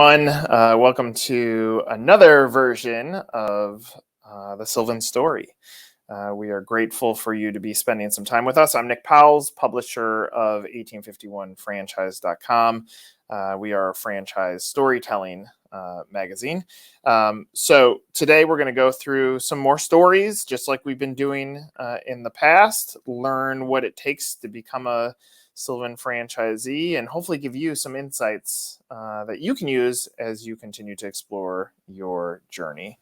everyone. Welcome to another version of the Sylvan story. We are grateful for you to be spending some time with us. I'm Nick Powles, publisher of 1851franchise.com. We are a franchise storytelling magazine. So today we're going to go through some more stories, just like we've been doing in the past, learn what it takes to become a Sylvan franchisee, and hopefully give you some insights that you can use as you continue to explore your journey.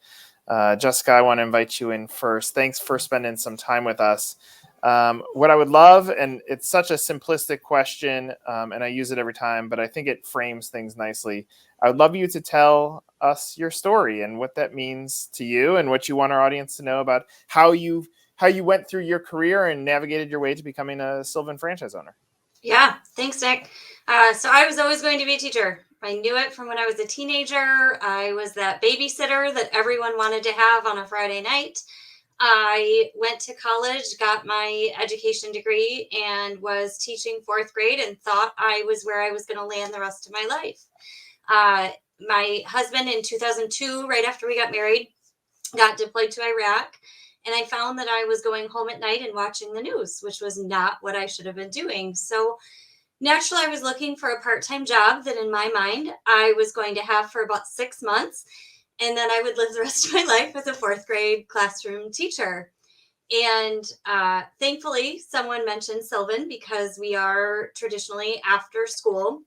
Jessica, I want to invite you in first. Thanks for spending some time with us. What I would love, and it's such a simplistic question, and I use it every time, but I think it frames things nicely. I would love you to tell us your story and what that means to you and what you want our audience to know about how you went through your career and navigated your way to becoming a Sylvan franchise owner. Yeah, thanks, Nick. So I was always going to be a teacher. I knew it from when I was a teenager. I was that babysitter that everyone wanted to have on a Friday night. I went to college, got my education degree, and was teaching fourth grade and thought I was where I was going to land the rest of my life. My husband in 2002, right after we got married, got deployed to Iraq. And I found that I was going home at night and watching the news, which was not what I should have been doing. So naturally, I was looking for a part-time job that in my mind, I was going to have for about 6 months. And then I would live the rest of my life as a fourth grade classroom teacher. And thankfully, someone mentioned Sylvan because we are traditionally after school.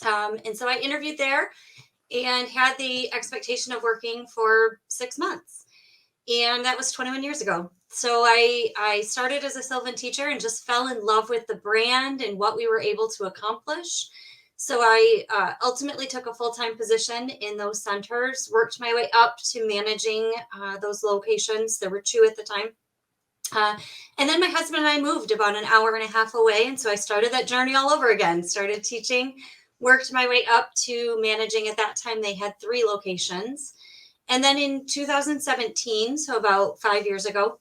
And so I interviewed there and had the expectation of working for 6 months. And that was 21 years ago. So I started as a Sylvan teacher and just fell in love with the brand and what we were able to accomplish. So I ultimately took a full-time position in those centers, worked my way up to managing those locations. There were 2 at the time. And then my husband and I moved about an hour and a half away. And so I started that journey all over again, started teaching, worked my way up to managing. At that time, they had 3 locations. And then in 2017, so about 5 years ago,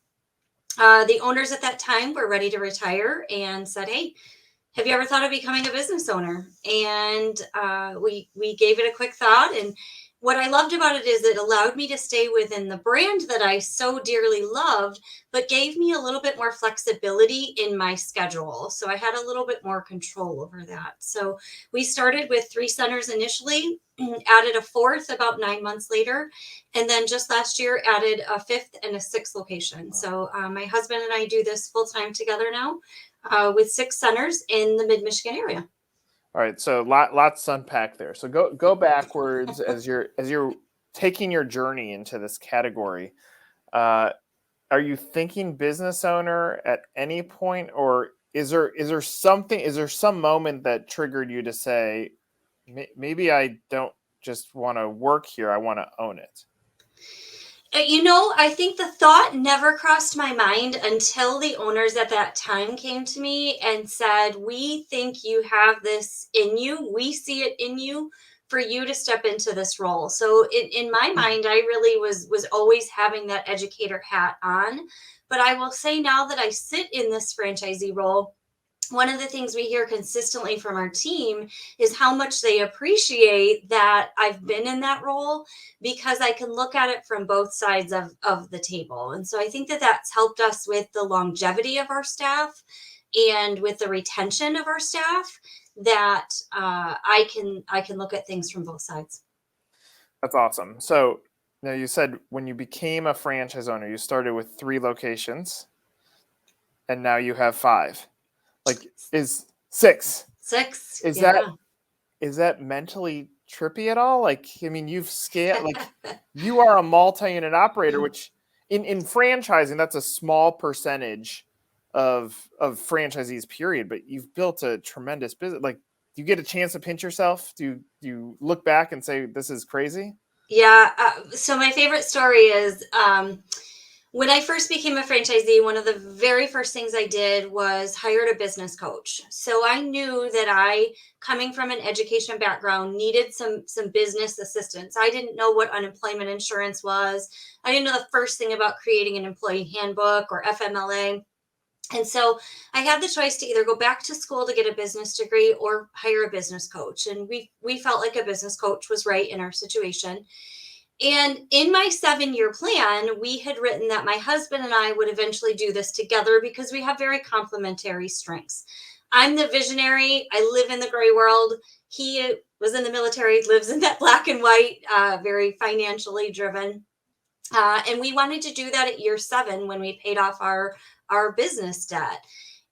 the owners at that time were ready to retire and said, "Hey, have you ever thought of becoming a business owner?" And we gave it a quick thought. And what I loved about it is it allowed me to stay within the brand that I so dearly loved, but gave me a little bit more flexibility in my schedule. So I had a little bit more control over that. So we started with 3 centers initially, added a 4th about 9 months later, and then just last year added a 5th and a 6th location. So my husband and I do this full time together now with 6 centers in the mid-Michigan area. All right, so lots to unpack there. So go backwards as you're taking your journey into this category. Are you thinking business owner at any point, or is there some moment that triggered you to say, maybe I don't just want to work here, I want to own it? I think the thought never crossed my mind until the owners at that time came to me and said, "We think you have this in you. We see it in you for you to step into this role." So in my mind, I really was always having that educator hat on. But I will say now that I sit in this franchisee role, one of the things we hear consistently from our team is how much they appreciate that I've been in that role because I can look at it from both sides of the table. And so I think that that's helped us with the longevity of our staff and with the retention of our staff, that I can look at things from both sides. That's awesome. So now you said when you became a franchise owner, you started with 3 locations and now you have 5. Like, is 6. 6, Is yeah. that mentally trippy at all? Like, I mean, you've scaled, like, you are a multi-unit operator, which in franchising, that's a small percentage of franchisees, period. But you've built a tremendous business. Like, do you get a chance to pinch yourself? Do you look back and say, this is crazy? Yeah. So my favorite story is when I first became a franchisee, one of the very first things I did was hired a business coach. So I knew that I, coming from an education background, needed some business assistance. I didn't know what unemployment insurance was. I didn't know the first thing about creating an employee handbook or FMLA. And so I had the choice to either go back to school to get a business degree or hire a business coach. And we felt like a business coach was right in our situation. And in my 7-year plan, we had written that my husband and I would eventually do this together because we have very complementary strengths. I'm the visionary. I live in the gray world. He was in the military, lives in that black and white, very financially driven. And we wanted to do that at year 7 when we paid off our business debt.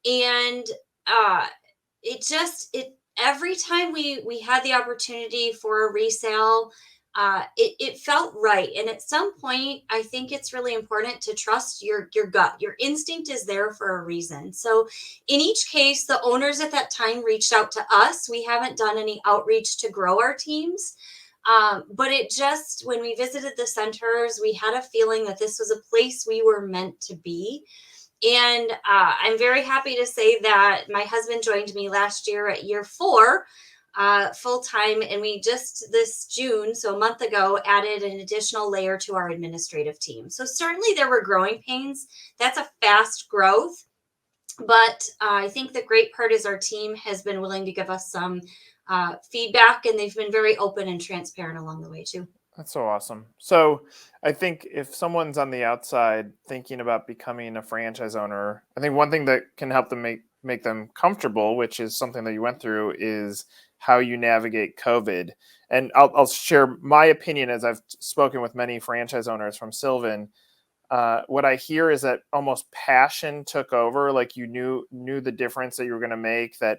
And uh, it every time we had the opportunity for a resale, it felt right. And at some point, I think it's really important to trust your gut. Your instinct is there for a reason. So in each case, the owners at that time reached out to us. We haven't done any outreach to grow our teams. But it just, when we visited the centers, we had a feeling that this was a place we were meant to be. And I'm very happy to say that my husband joined me last year at year 4, full time. And we just this June, so a month ago, added an additional layer to our administrative team. So certainly there were growing pains. That's a fast growth. But I think the great part is our team has been willing to give us some feedback, and they've been very open and transparent along the way, too. That's so awesome. So I think if someone's on the outside thinking about becoming a franchise owner, I think one thing that can help them make them comfortable, which is something that you went through, is how you navigate COVID. And I'll share my opinion as I've spoken with many franchise owners from Sylvan. What I hear is that almost passion took over. Like you knew the difference that you were going to make. That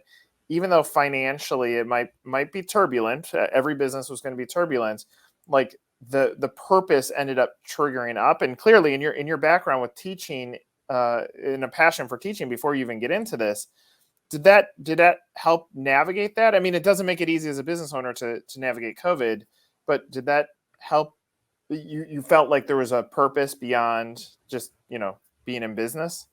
even though financially it might be turbulent, every business was going to be turbulent. Like the purpose ended up triggering up, and clearly in your background with teaching, in a passion for teaching before you even get into this, did that help navigate that? I mean, it doesn't make it easy as a business owner to navigate COVID, but did that help? You felt like there was a purpose beyond just being in business.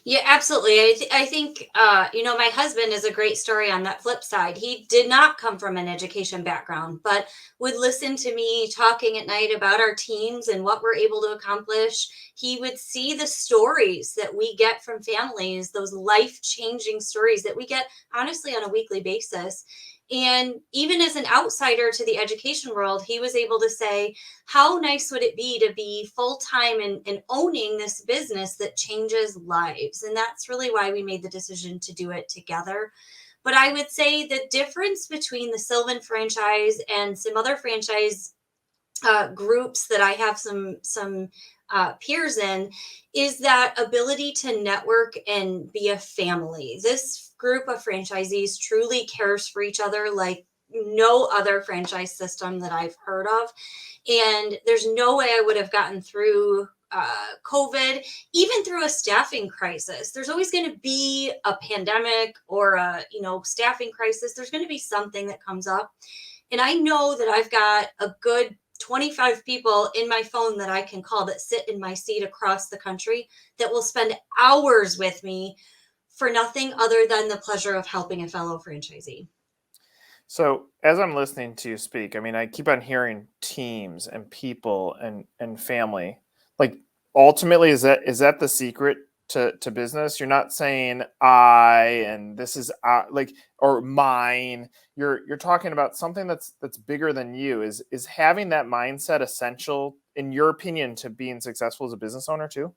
Yeah, absolutely. I think, my husband is a great story on that flip side. He did not come from an education background, but would listen to me talking at night about our teams and what we're able to accomplish. He would see the stories that we get from families, those life changing stories that we get honestly on a weekly basis. And even as an outsider to the education world, he was able to say, how nice would it be to be full time and owning this business that changes lives? And that's really why we made the decision to do it together. But I would say the difference between the Sylvan franchise and some other franchise groups that I have some peers in is that ability to network and be a family. This group of franchisees truly cares for each other like no other franchise system that I've heard of. And there's no way I would have gotten through COVID, even through a staffing crisis. There's always going to be a pandemic or a staffing crisis. There's going to be something that comes up, and I know that I've got a good 25 people in my phone that I can call that sit in my seat across the country that will spend hours with me for nothing other than the pleasure of helping a fellow franchisee. So as I'm listening to you speak, I mean, I keep on hearing teams and people and family. Like ultimately, is that the secret to business? You're not saying I and this is like or mine. You're talking about something that's bigger than you. Is having that mindset essential, in your opinion, to being successful as a business owner too?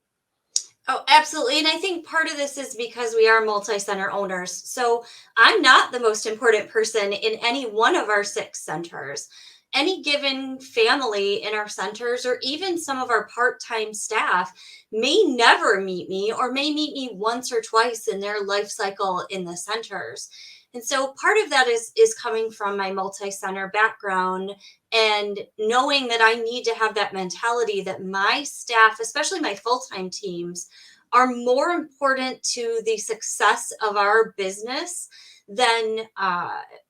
Oh, absolutely. And I think part of this is because we are multi center owners. So I'm not the most important person in any one of our 6 centers. Any given family in our centers, or even some of our part time staff, may never meet me or may meet me once or twice in their life cycle in the centers. And so part of that is coming from my multi center background and knowing that I need to have that mentality that my staff, especially my full time teams, are more important to the success of our business than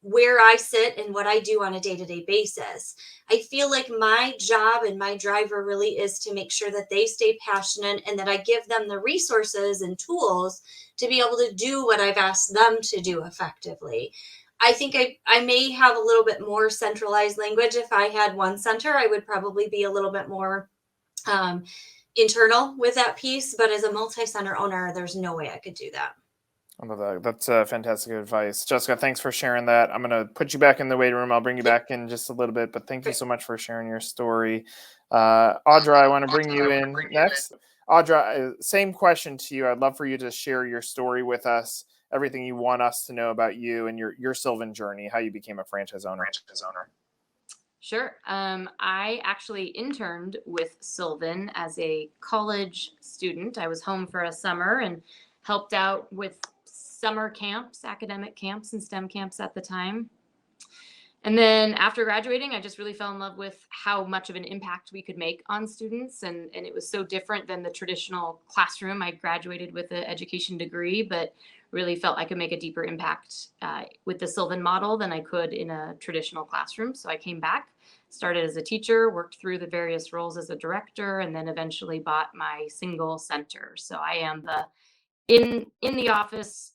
where I sit and what I do on a day to day basis. I feel like my job and my driver really is to make sure that they stay passionate and that I give them the resources and tools to be able to do what I've asked them to do effectively. I think I may have a little bit more centralized language. If I had one center, I would probably be a little bit more um, internal with that piece, but as a multi-center owner, there's no way I could do that. I love that. That's fantastic advice. Jessica, thanks for sharing that. I'm going to put you back in the waiting room. I'll bring you Okay, back in just a little bit, but thank you great. so much for sharing your story. Audra, I want to bring you in next. Audra, same question to you. I'd love for you to share your story with us, everything you want us to know about you and your Sylvan journey, how you became a franchise owner. Sure. I actually interned with Sylvan as a college student. I was home for a summer and helped out with summer camps, academic camps, and STEM camps at the time. And then after graduating, I just really fell in love with how much of an impact we could make on students. And it was so different than the traditional classroom. I graduated with an education degree, but really felt I could make a deeper impact with the Sylvan model than I could in a traditional classroom. So I came back, started as a teacher, worked through the various roles as a director, and then eventually bought my single center. So I am the in the office,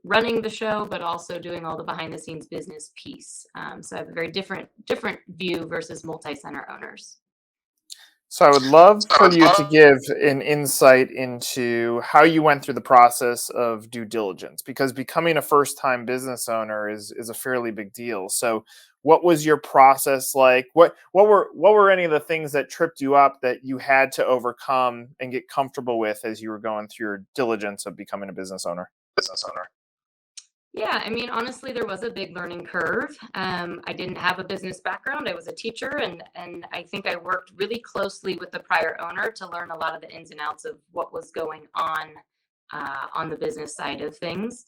running the show, but also doing all the behind the scenes business piece. So I have a very different view versus multi-center owners. So I would love for you to give an insight into how you went through the process of due diligence, because becoming a first-time business owner is a fairly big deal. So what was your process like? What were any of the things that tripped you up that you had to overcome and get comfortable with as you were going through your diligence of becoming a business owner? Yeah, I mean, honestly, there was a big learning curve. I didn't have a business background. I was a teacher, and I think I worked really closely with the prior owner to learn a lot of the ins and outs of what was going on the business side of things.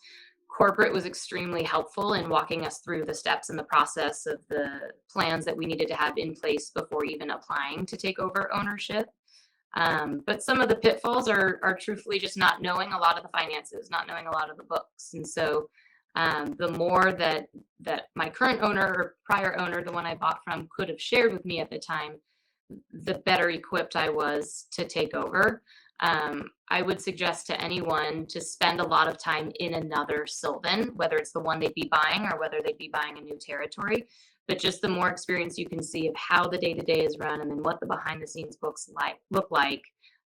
Corporate was extremely helpful in walking us through the steps and the process of the plans that we needed to have in place before even applying to take over ownership. But some of the pitfalls are truthfully just not knowing a lot of the finances, not knowing a lot of the books. And so the more that my current owner or prior owner, the one I bought from, could have shared with me at the time, the better equipped I was to take over. I would suggest to anyone to spend a lot of time in another Sylvan, whether it's the one they'd be buying or whether they'd be buying a new territory. But just the more experience you can see of how the day to day is run and then what the behind the scenes books look like,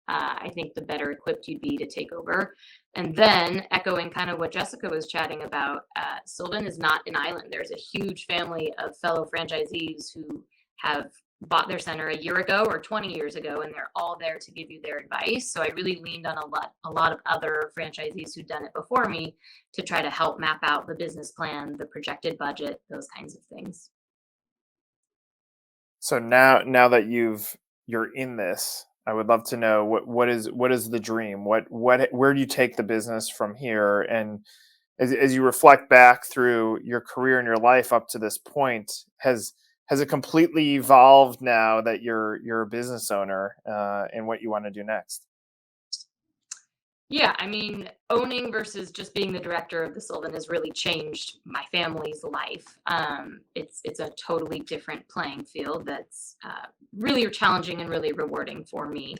I think the better equipped you'd be to take over. And then echoing kind of what Jessica was chatting about, Sylvan is not an island. There's a huge family of fellow franchisees who have bought their center a year ago or 20 years ago, and they're all there to give you their advice. So I really leaned on a lot of other franchisees who'd done it before me to try to help map out the business plan, the projected budget, those kinds of things. So now that you're in this, I would love to know what is the dream? What where do you take the business from here? And as you reflect back through your career and your life up to this point, has it completely evolved now that you're a business owner, and what you want to do next? Yeah, I mean, owning versus just being the director of the Sylvan has really changed my family's life. It's a totally different playing field that's really challenging and really rewarding for me.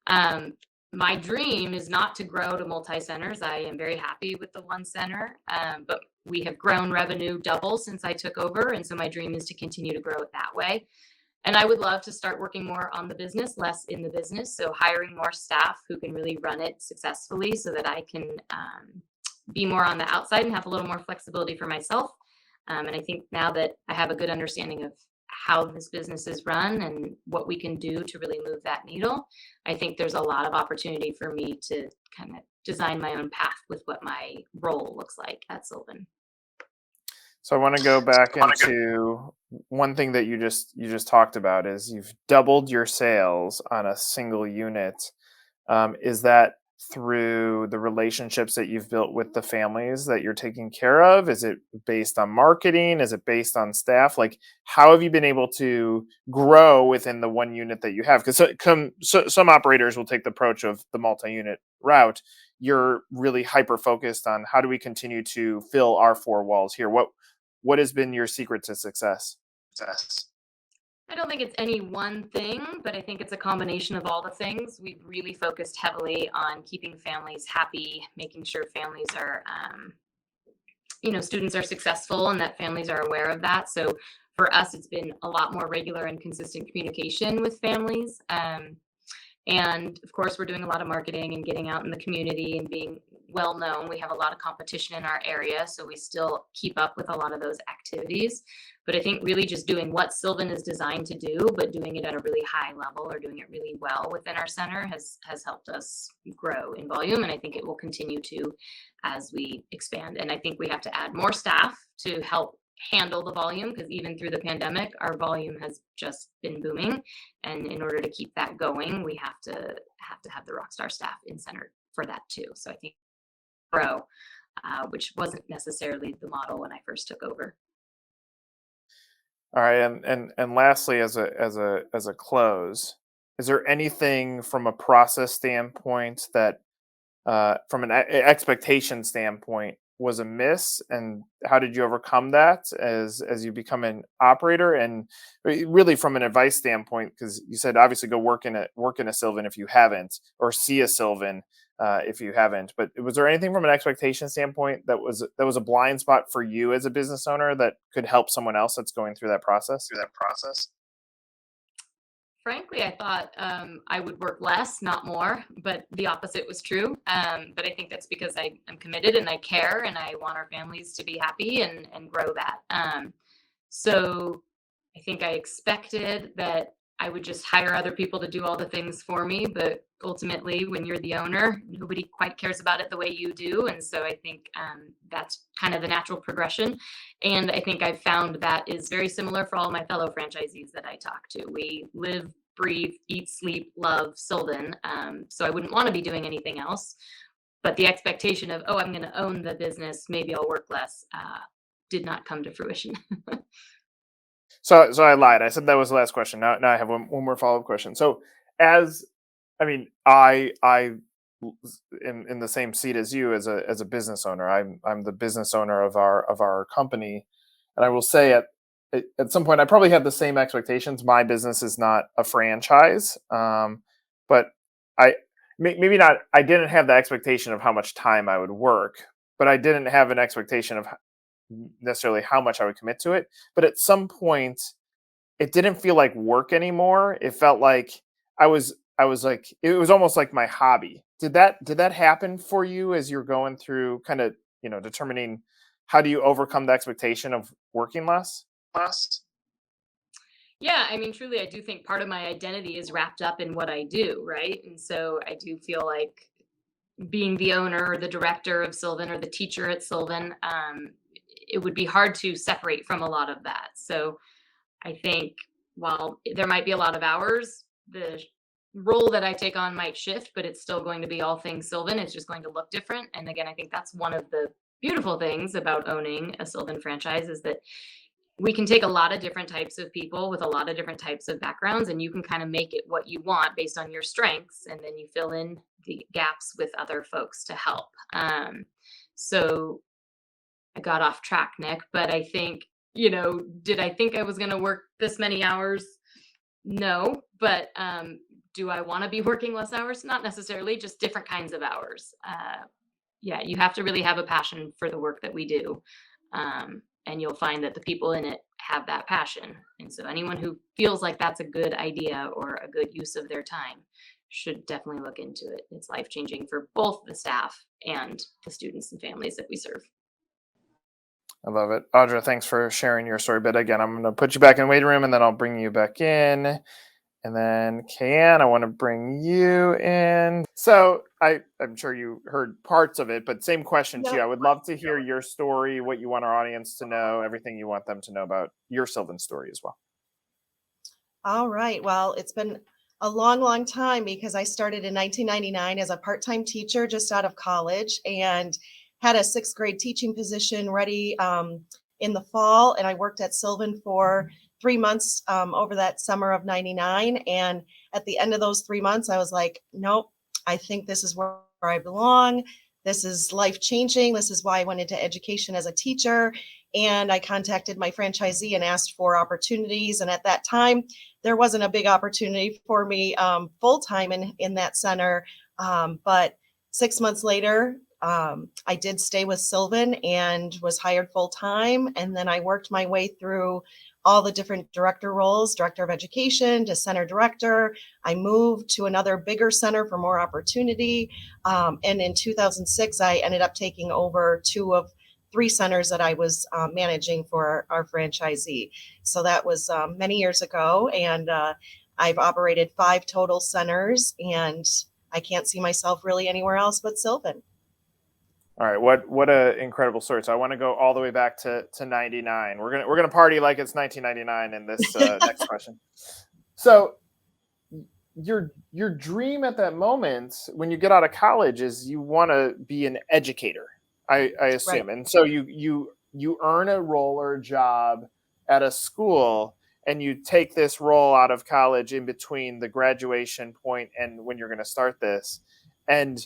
Um, my dream is not to grow to multi centers. I am very happy with the one center, but we have grown revenue double since I took over, and so my dream is to continue to grow it that way. And I would love to start working more on the business, less in the business. So hiring more staff who can really run it successfully so that I can be more on the outside and have a little more flexibility for myself. And I think now that I have a good understanding of how this business is run and what we can do to really move that needle, I think there's a lot of opportunity for me to kind of design my own path with what my role looks like at Sylvan. So I want to go back into one thing that you just talked about is you've doubled your sales on a single unit. Is that through the relationships that you've built with the families that you're taking care of? Is it based on marketing? Is it based on staff? Like, how have you been able to grow within the one unit that you have? Because some operators will take the approach of the multi-unit route. You're really hyper focused on how do we continue to fill our four walls here. What has been your secret to success? I don't think it's any one thing, but I think it's a combination of all the things. We've really focused heavily on keeping families happy, making sure families are, students are successful and that families are aware of that. So for us, it's been a lot more regular and consistent communication with families. And of course, we're doing a lot of marketing and getting out in the community and being well known. We have a lot of competition in our area, so we still keep up with a lot of those activities. But I think really just doing what Sylvan is designed to do, but doing it at a really high level or doing it really well within our center has helped us grow in volume. And I think it will continue to as we expand. And I think we have to add more staff to help handle the volume, because even through the pandemic, our volume has just been booming. And in order to keep that going, we have to have the Rockstar staff in center for that too. So I think grow, which wasn't necessarily the model when I first took over. All right, and lastly, as a close, is there anything from a process standpoint that, from an expectation standpoint, was amiss, and how did you overcome that as you become an operator? And really, from an advice standpoint, because you said obviously go work in a Sylvan if you haven't, or see a Sylvan if you haven't. But was there anything from an expectation standpoint that was a blind spot for you as a business owner that could help someone else that's going through that process? Frankly, I thought I would work less, not more, but the opposite was true. But I think that's because I'm committed and I care and I want our families to be happy and grow that. So I think I expected that I would just hire other people to do all the things for me. But ultimately, when you're the owner, nobody quite cares about it the way you do. And so I think that's kind of the natural progression. And I think I've found that is very similar for all my fellow franchisees that I talk to. We live, breathe, eat, sleep, love Sylvan. So I wouldn't want to be doing anything else. But the expectation of, oh, I'm going to own the business, maybe I'll work less, did not come to fruition. So I lied. I said that was the last question. Now I have one more follow-up question. So as I mean, I in the same seat as you as a business owner. I'm the business owner of our company, and I will say at some point I probably had the same expectations. My business is not a franchise, but maybe not. I didn't have the expectation of how much time I would work, but I didn't have an expectation of necessarily how much I would commit to it. But at some point, it didn't feel like work anymore. It felt like I was like, it was almost like my hobby. Did that happen for you as you're going through kind of, determining how do you overcome the expectation of working less? Yeah, I mean, truly, I do think part of my identity is wrapped up in what I do, right? And so I do feel like being the owner or the director of Sylvan or the teacher at Sylvan, it would be hard to separate from a lot of that. So I think while there might be a lot of hours, the role that I take on might shift, but it's still going to be all things Sylvan. It's just going to look different. And again, I think that's one of the beautiful things about owning a Sylvan franchise is that we can take a lot of different types of people with a lot of different types of backgrounds, and you can kind of make it what you want based on your strengths, and then you fill in the gaps with other folks to help. So I got off track, Nick, but I think, did I think I was going to work this many hours? No, but do I want to be working less hours? Not necessarily, just different kinds of hours. Yeah, you have to really have a passion for the work that we do. And you'll find that the people in it have that passion. And so anyone who feels like that's a good idea or a good use of their time should definitely look into it. It's life-changing for both the staff and the students and families that we serve. I love it. Audra, thanks for sharing your story. But again, I'm going to put you back in the waiting room and then I'll bring you back in. And then Kayan, I want to bring you in. So I'm sure you heard parts of it, but same question to you. I would love to hear your story, what you want our audience to know, everything you want them to know about your Sylvan story as well. All right. Well, it's been a long, long time because I started in 1999 as a part-time teacher just out of college and had a sixth grade teaching position ready in the fall. And I worked at Sylvan for 3 months over that summer of 99. And at the end of those 3 months, I was like, nope, I think this is where I belong. This is life-changing. This is why I went into education as a teacher. And I contacted my franchisee and asked for opportunities. And at that time, there wasn't a big opportunity for me full-time in that center. But 6 months later, I did stay with Sylvan and was hired full-time. And then I worked my way through all the different director roles, director of education to center director. I moved to another bigger center for more opportunity. And in 2006, I ended up taking over 2 of 3 centers that I was managing for our franchisee. So that was many years ago. And I've operated 5 total centers, and I can't see myself really anywhere else but Sylvan. All right, what a incredible story. So I want to go all the way back to 99. We're gonna party like it's 1999 in this next question. So your dream at that moment when you get out of college is you want to be an educator, I assume. Right. And so you earn a role or a job at a school, and you take this role out of college in between the graduation point and when you're going to start this. And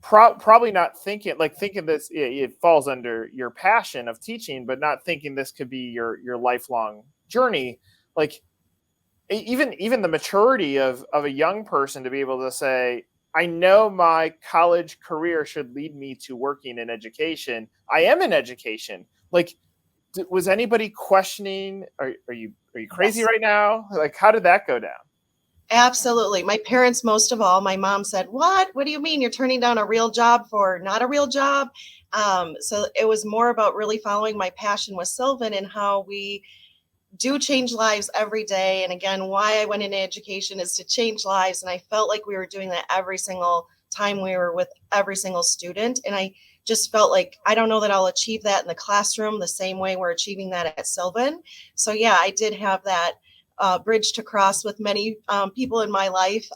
probably not thinking this it falls under your passion of teaching, but not thinking this could be your lifelong journey. Like even the maturity of a young person to be able to say, I know my college career should lead me to working in education. I am in education. Like, was anybody questioning, are you crazy Yes. right now? Like, how did that go down? Absolutely. My parents, most of all, my mom said, What do you mean you're turning down a real job for not a real job? So it was more about really following my passion with Sylvan and how we do change lives every day. And again, why I went into education is to change lives. And I felt like we were doing that every single time we were with every single student. And I just felt like I don't know that I'll achieve that in the classroom the same way we're achieving that at Sylvan. So yeah, I did have that bridge to cross with many people in my life,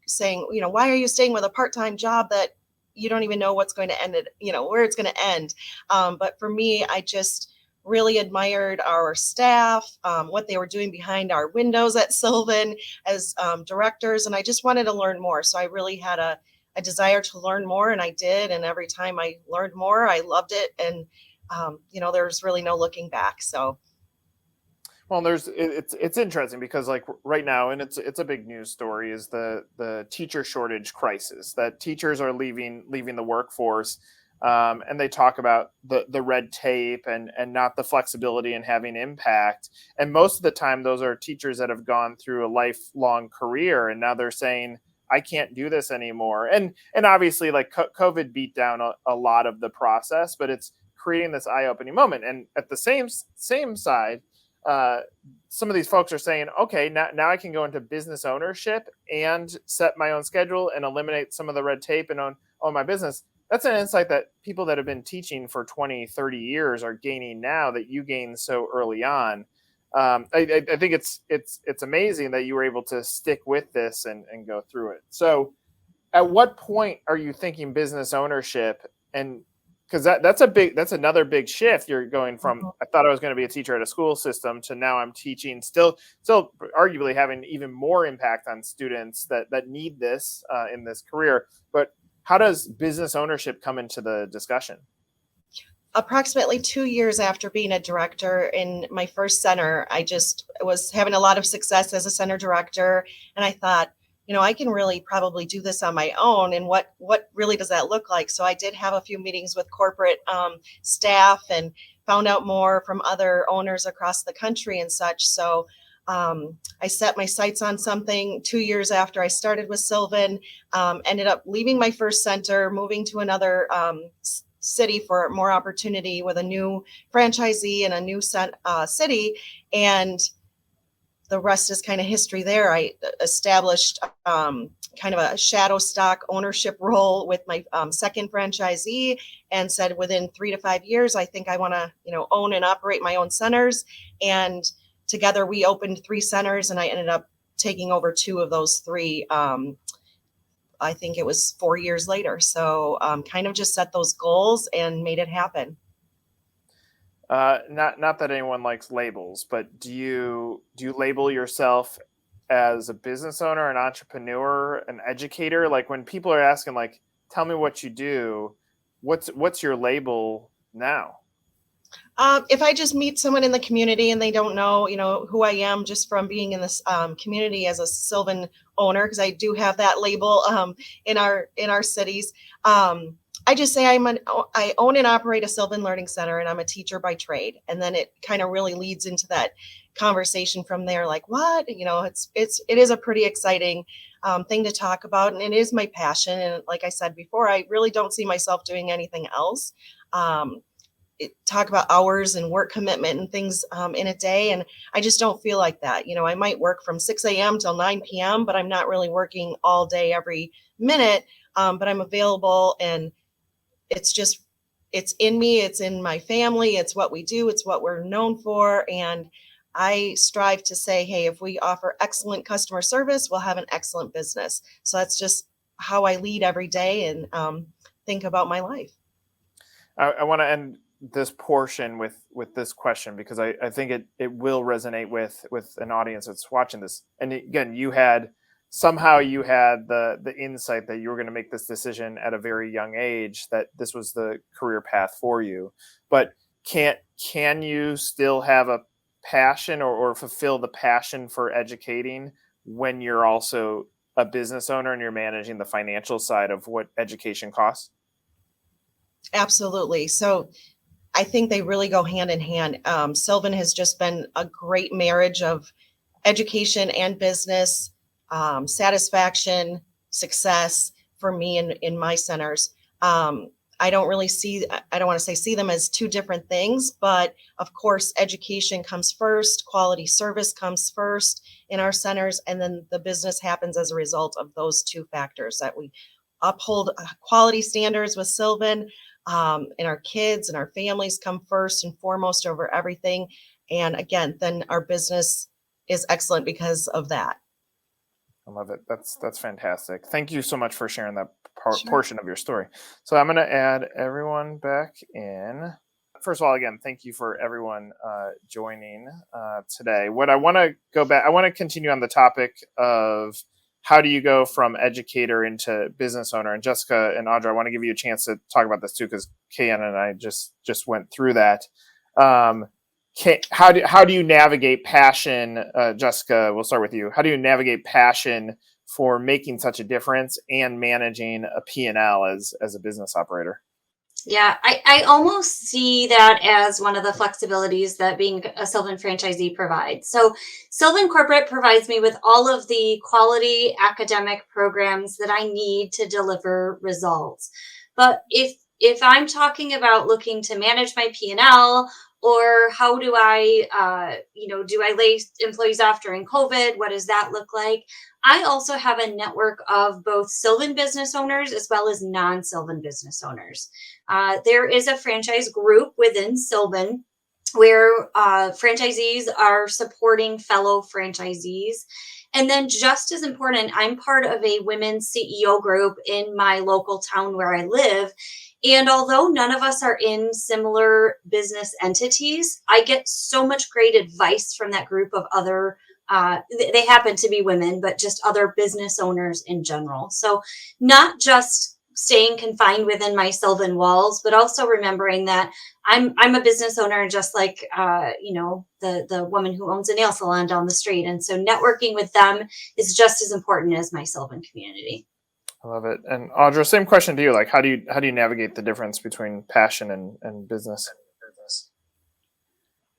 saying, why are you staying with a part-time job that you don't even know what's going to end it, where it's going to end. But for me, I just really admired our staff, what they were doing behind our windows at Sylvan as directors. And I just wanted to learn more. So I really had a desire to learn more, and I did. And every time I learned more, I loved it. And, there's really no looking back. So. Well, it's interesting because like right now, and it's a big news story, is the teacher shortage crisis, that teachers are leaving the workforce. And they talk about the red tape and not the flexibility and having impact. And most of the time, those are teachers that have gone through a lifelong career, and now they're saying, I can't do this anymore. And obviously, like COVID beat down a lot of the process, but it's creating this eye-opening moment. And at the same side, some of these folks are saying, okay, now I can go into business ownership and set my own schedule and eliminate some of the red tape and own my business. That's an insight that people that have been teaching for 20, 30 years are gaining now that you gained so early on. I think it's amazing that you were able to stick with this and go through it. So at what point are you thinking business ownership? And because that's another big shift. You're going from, I thought I was going to be a teacher at a school system, to now I'm teaching, still arguably having even more impact on students that need this in this career. But how does business ownership come into the discussion? Approximately 2 years after being a director in my first center, I just was having a lot of success as a center director. And I thought, I can really probably do this on my own. And what really does that look like? So I did have a few meetings with corporate staff and found out more from other owners across the country and such. So I set my sights on something 2 years after I started with Sylvan, ended up leaving my first center, moving to another city for more opportunity with a new franchisee and a new city. And the rest is kind of history there. I established kind of a shadow stock ownership role with my second franchisee, and said within 3 to 5 years, I think I want to, own and operate my own centers. And together we opened 3 centers, and I ended up taking over 2 of those 3. I think it was 4 years later. So kind of just set those goals and made it happen. Not that anyone likes labels, but do you label yourself as a business owner, an entrepreneur, an educator? Like when people are asking, like, tell me what you do, what's your label now? If I just meet someone in the community and they don't know, who I am just from being in this community as a Sylvan owner, because I do have that label in our cities. I just say I own and operate a Sylvan Learning Center, and I'm a teacher by trade. And then it kind of really leads into that conversation from there. Like, what, it is a pretty exciting thing to talk about, and it is my passion. And like I said before, I really don't see myself doing anything else. Talk about hours and work commitment and things in a day, and I just don't feel like that. I might work from 6 a.m. till 9 p.m., but I'm not really working all day every minute. But I'm available, and it's in me, it's in my family, it's what we do, it's what we're known for. And I strive to say, hey, if we offer excellent customer service, we'll have an excellent business. So that's just how I lead every day and think about my life. I want to end this portion with this question, because I think it will resonate with an audience that's watching this. And again, you had the insight that you were going to make this decision at a very young age, that this was the career path for you. But can you still have a passion or fulfill the passion for educating when you're also a business owner and you're managing the financial side of what education costs? Absolutely. So I think they really go hand in hand. Sylvan has just been a great marriage of education and business, satisfaction, success for me in my centers. I don't want to say see them as two different things, but of course, education comes first, quality service comes first in our centers, and then the business happens as a result of those two factors, that we uphold quality standards with Sylvan, and our kids and our families come first and foremost over everything. And again, then our business is excellent because of that. I love it. That's fantastic. Thank you so much for sharing that Sure. portion of your story. So I'm going to add everyone back in. First of all, again, thank you for everyone joining today. What I want to go back, I want to continue on the topic of how do you go from educator into business owner? And Jessica and Audra, I want to give you a chance to talk about this too, because Kayan and I just went through that. How do you navigate passion? Jessica, we'll start with you. How do you navigate passion for making such a difference and managing a P&L as a business operator? Yeah, I almost see that as one of the flexibilities that being a Sylvan franchisee provides. So Sylvan Corporate provides me with all of the quality academic programs that I need to deliver results. But if I'm talking about looking to manage my P&L, or how do I, do I lay employees off during COVID? What does that look like? I also have a network of both Sylvan business owners as well as non-Sylvan business owners. There is a franchise group within Sylvan where franchisees are supporting fellow franchisees. And then just as important, I'm part of a women's CEO group in my local town where I live. And although none of us are in similar business entities, I get so much great advice from that group of other, they happen to be women, but just other business owners in general. So not just staying confined within my Sylvan walls, but also remembering that I'm a business owner, just like the woman who owns a nail salon down the street. And so networking with them is just as important as my Sylvan community. I love it. And Audra, same question to you. Like, how do you navigate the difference between passion and business?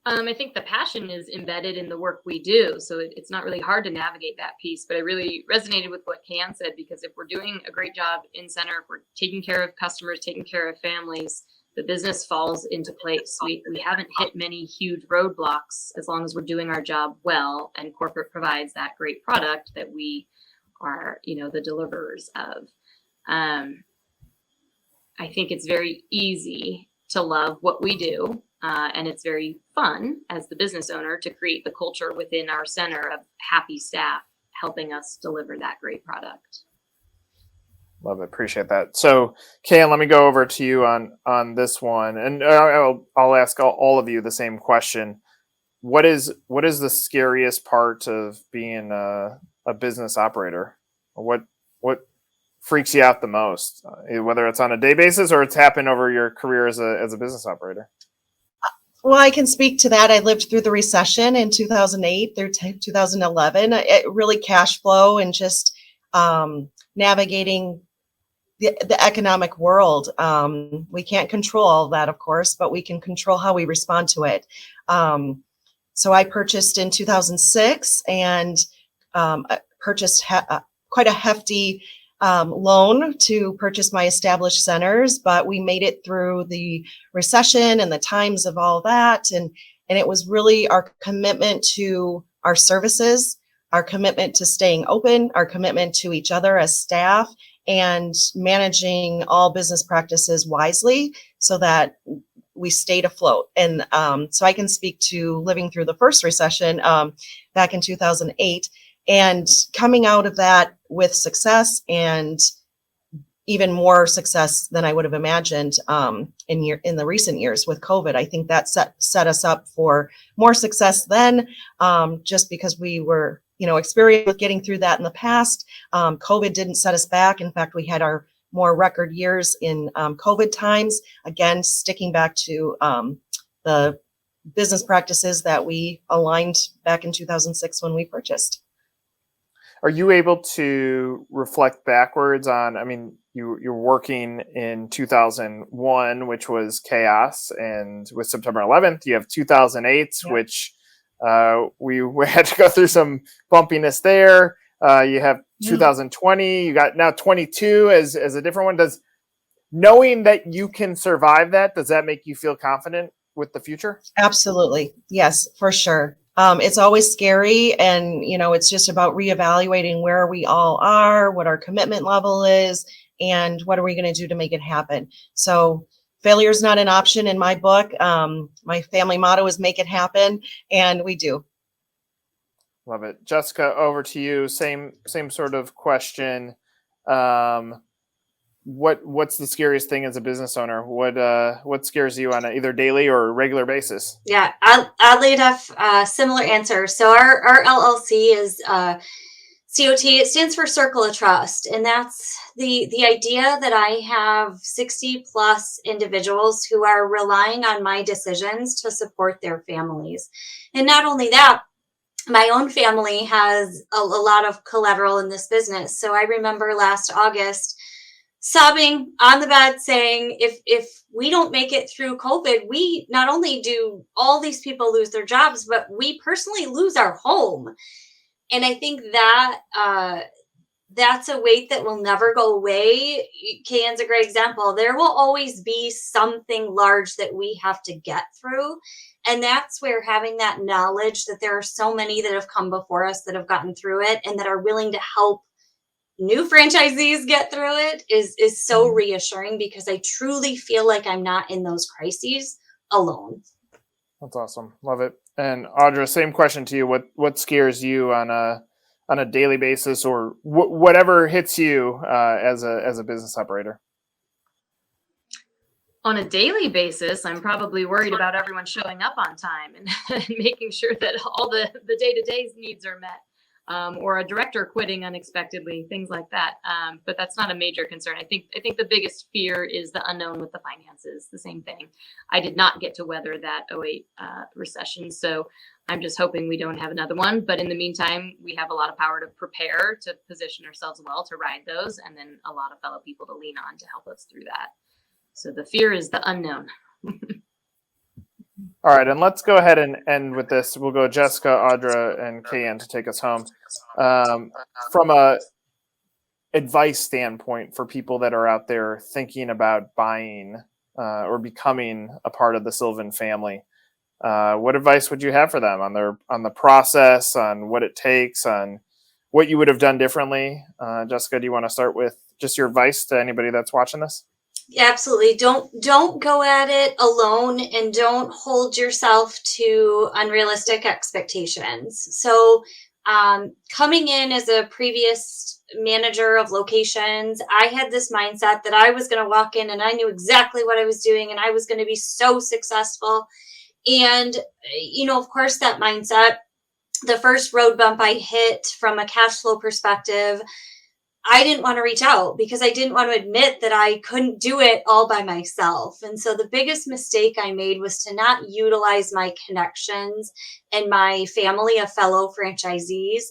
I think the passion is embedded in the work we do. So it's not really hard to navigate that piece, but I really resonated with what Kayan said, because if we're doing a great job in center, if we're taking care of customers, taking care of families, the business falls into place. We haven't hit many huge roadblocks as long as we're doing our job well, and corporate provides that great product that we are, the deliverers of. I think it's very easy to love what we do. And it's very fun as the business owner to create the culture within our center of happy staff helping us deliver that great product. Love it. Appreciate that. So, Kayan, let me go over to you on this one, and I'll ask all of you the same question. What is the scariest part of being a business operator? Or what freaks you out the most, whether it's on a day basis or it's happened over your career as a business operator? Well, I can speak to that. I lived through the recession in 2008 through 2011. It really cash flow and just navigating the economic world. We can't control all that, of course, but we can control how we respond to it. So I purchased in 2006 and purchased quite a hefty loan to purchase my established centers, but we made it through the recession and the times of all that. And it was really our commitment to our services, our commitment to staying open, our commitment to each other as staff, and managing all business practices wisely so that we stayed afloat. And so I can speak to living through the first recession back in 2008 and coming out of that with success, and even more success than I would have imagined in the recent years with COVID. I think that set us up for more success then, just because we were, experienced with getting through that in the past. COVID didn't set us back. In fact, we had our more record years in COVID times. Again, sticking back to the business practices that we aligned back in 2006 when we purchased. Are you able to reflect backwards on, you're working in 2001, which was chaos, and with September 11th, you have 2008, yeah. Which we had to go through some bumpiness there. You have 2020, you got now 22 as a different one. Does knowing that you can survive that, does that make you feel confident with the future? Absolutely. Yes, for sure. It's always scary, and it's just about reevaluating where we all are, what our commitment level is, and what are we going to do to make it happen. So failure is not an option in my book. My family motto is make it happen, and we do. Love it. Jessica, over to you. Same sort of question. What's the scariest thing as a business owner? What scares you on either daily or regular basis? Yeah, oddly enough, similar answer. So our LLC is COT. It stands for Circle of Trust, and that's the idea that I have 60 plus individuals who are relying on my decisions to support their families. And not only that, my own family has a lot of collateral in this business. So I remember last August sobbing on the bed saying, if we don't make it through COVID, we not only do all these people lose their jobs, but we personally lose our home. And I think that that's a weight that will never go away. Kayan's a great example. There will always be something large that we have to get through. And that's where having that knowledge that there are so many that have come before us that have gotten through it and that are willing to help new franchisees get through it is so reassuring, because I truly feel like I'm not in those crises alone. That's awesome. Love it. And Audra, same question to you. What scares you on a daily basis, or whatever hits you as a business operator? On a daily basis, I'm probably worried about everyone showing up on time and making sure that all the day-to-day needs are met. Or a director quitting unexpectedly, things like that. But that's not a major concern. I think the biggest fear is the unknown with the finances. The same thing. I did not get to weather that 2008 recession, so I'm just hoping we don't have another one. But in the meantime, we have a lot of power to prepare, to position ourselves well to ride those, and then a lot of fellow people to lean on to help us through that. So the fear is the unknown. All right, and let's go ahead and end with this. We'll go Jessica, Audra, and Kayan to take us home. From a advice standpoint for people that are out there thinking about buying or becoming a part of the Sylvan family, what advice would you have for them on the process, on what it takes, on what you would have done differently? Jessica, do you want to start with just your advice to anybody that's watching this? Absolutely. Don't go at it alone, and don't hold yourself to unrealistic expectations. So coming in as a previous manager of locations, I had this mindset that I was going to walk in and I knew exactly what I was doing and I was going to be so successful. And, of course, that mindset, the first road bump I hit from a cash flow perspective, I didn't want to reach out because I didn't want to admit that I couldn't do it all by myself. And so the biggest mistake I made was to not utilize my connections and my family of fellow franchisees.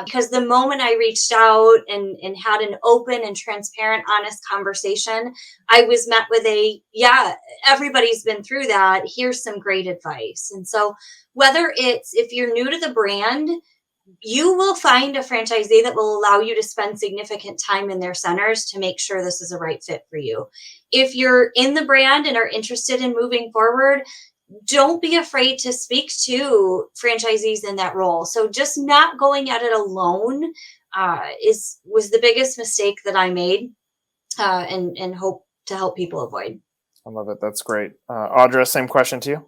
Because the moment I reached out and had an open and transparent, honest conversation, I was met with yeah, everybody's been through that. Here's some great advice. And so whether it's, if you're new to the brand, you will find a franchisee that will allow you to spend significant time in their centers to make sure this is a right fit for you. If you're in the brand and are interested in moving forward, don't be afraid to speak to franchisees in that role. So just not going at it alone was the biggest mistake that I made, and hope to help people avoid. I love it. That's great. Audra, same question to you.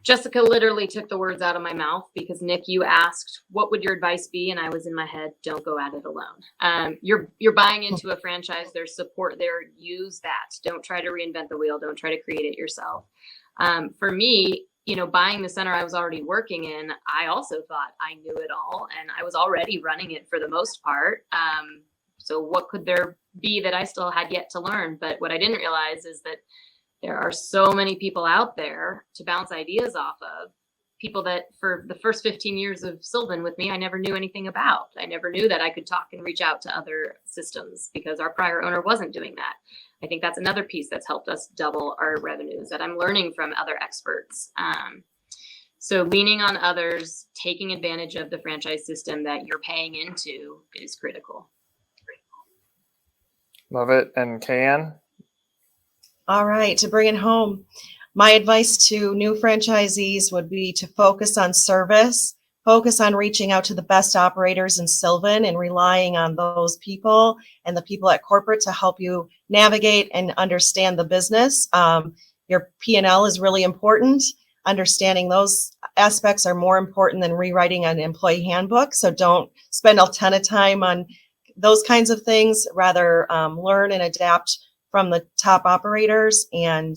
Jessica literally took the words out of my mouth because Nick, you asked, what would your advice be? And I was in my head, don't go at it alone. You're buying into a franchise. There's support there. Use that. Don't try to reinvent the wheel. Don't try to create it yourself. For me, buying the center I was already working in, I also thought I knew it all and I was already running it for the most part. So what could there be that I still had yet to learn? But what I didn't realize is that there are so many people out there to bounce ideas off of, people that for the first 15 years of Sylvan with me, I never knew anything about. I never knew that I could talk and reach out to other systems because our prior owner wasn't doing that. I think that's another piece that's helped us double our revenues, that I'm learning from other experts. So leaning on others, taking advantage of the franchise system that you're paying into is critical. Love it. And Kayanne? All right, to bring it home, my advice to new franchisees would be to focus on service, focus on reaching out to the best operators in Sylvan and relying on those people and the people at corporate to help you navigate and understand the business. Your P&L is really important. Understanding those aspects are more important than rewriting an employee handbook. So don't spend a ton of time on those kinds of things. Rather, learn and adapt from the top operators, and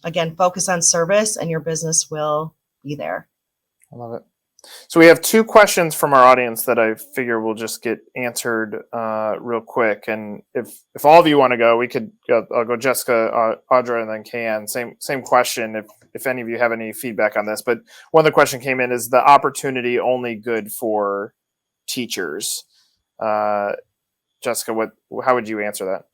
again, focus on service and your business will be there. I love it. So we have two questions from our audience that I figure we'll just get answered real quick. And if all of you want to go, we could go. I'll go Jessica, Audra, and then Kayanne. Same question. If any of you have any feedback on this, but one of the question came in: is the opportunity only good for teachers? Jessica, how would you answer that?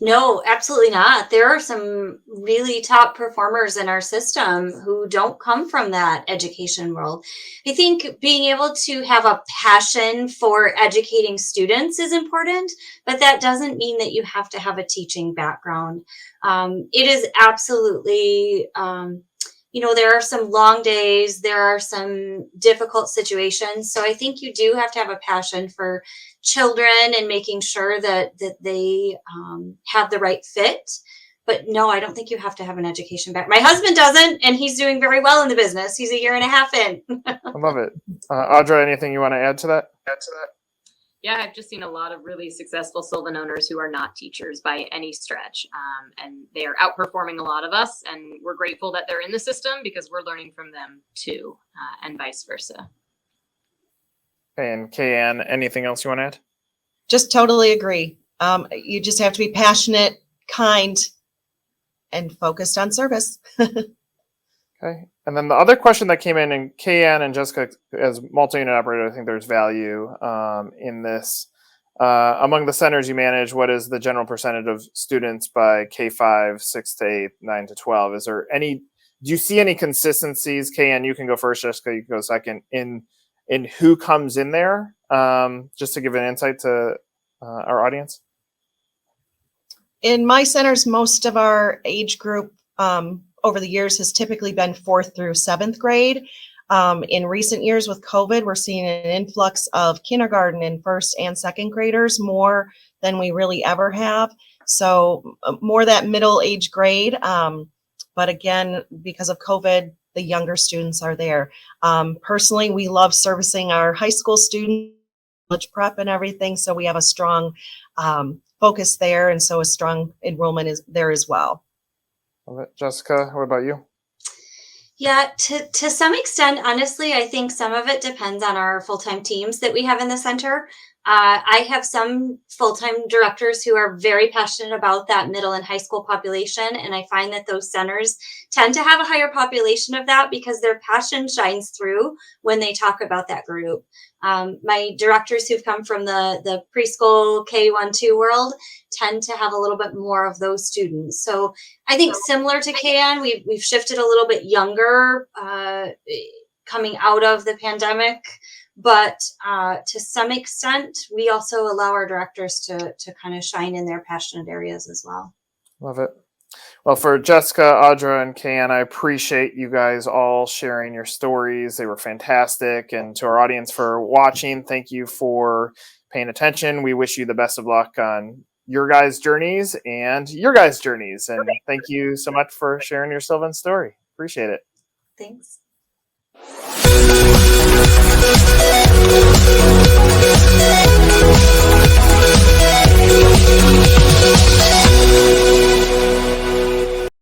No, absolutely not. There are some really top performers in our system who don't come from that education world. I think being able to have a passion for educating students is important, but that doesn't mean that you have to have a teaching background. It is absolutely, there are some long days, there are some difficult situations. So I think you do have to have a passion for children and making sure that they have the right fit. But no, I don't think you have to have an education background. My husband doesn't, and he's doing very well in the business. He's a year and a half in. I love it. Audra, anything you want to add to that? Yeah, I've just seen a lot of really successful Sylvan owners who are not teachers by any stretch. And they are outperforming a lot of us. And we're grateful that they're in the system because we're learning from them too, and vice versa. And Kayanne, anything else you want to add? Just totally agree. You just have to be passionate, kind, and focused on service. Okay. And then the other question that came in, and Kayanne and Jessica, as multi-unit operator, I think there's value in this. Among the centers you manage, what is the general percentage of students by K5, 6 to 8, 9 to 12? Do you see any consistencies? Kayanne, you can go first. Jessica, you can go second. In who comes in there, just to give an insight to our audience? In my centers, most of our age group over the years has typically been 4th through 7th grade. In recent years with COVID, we're seeing an influx of kindergarten and 1st and 2nd graders, more than we really ever have. So more that middle age grade. But again, because of COVID, the younger students are there. Personally, we love servicing our high school students, college prep and everything. So we have a strong focus there. And so a strong enrollment is there as well. Love it. Jessica, what about you? Yeah, to some extent, honestly, I think some of it depends on our full-time teams that we have in the center. I have some full-time directors who are very passionate about that middle and high school population, and I find that those centers tend to have a higher population of that because their passion shines through when they talk about that group. My directors who've come from the preschool K-1-2 world tend to have a little bit more of those students. So I think similar to KN, we've shifted a little bit younger coming out of the pandemic. But to some extent, we also allow our directors to kind of shine in their passionate areas as well. Love it. Well, for Jessica, Audra, and Kan, I appreciate you guys all sharing your stories. They were fantastic. And to our audience for watching, thank you for paying attention. We wish you the best of luck on your guys' journeys and your guys' journeys. And thank you so much for sharing your Sylvan story. Appreciate it. Thanks.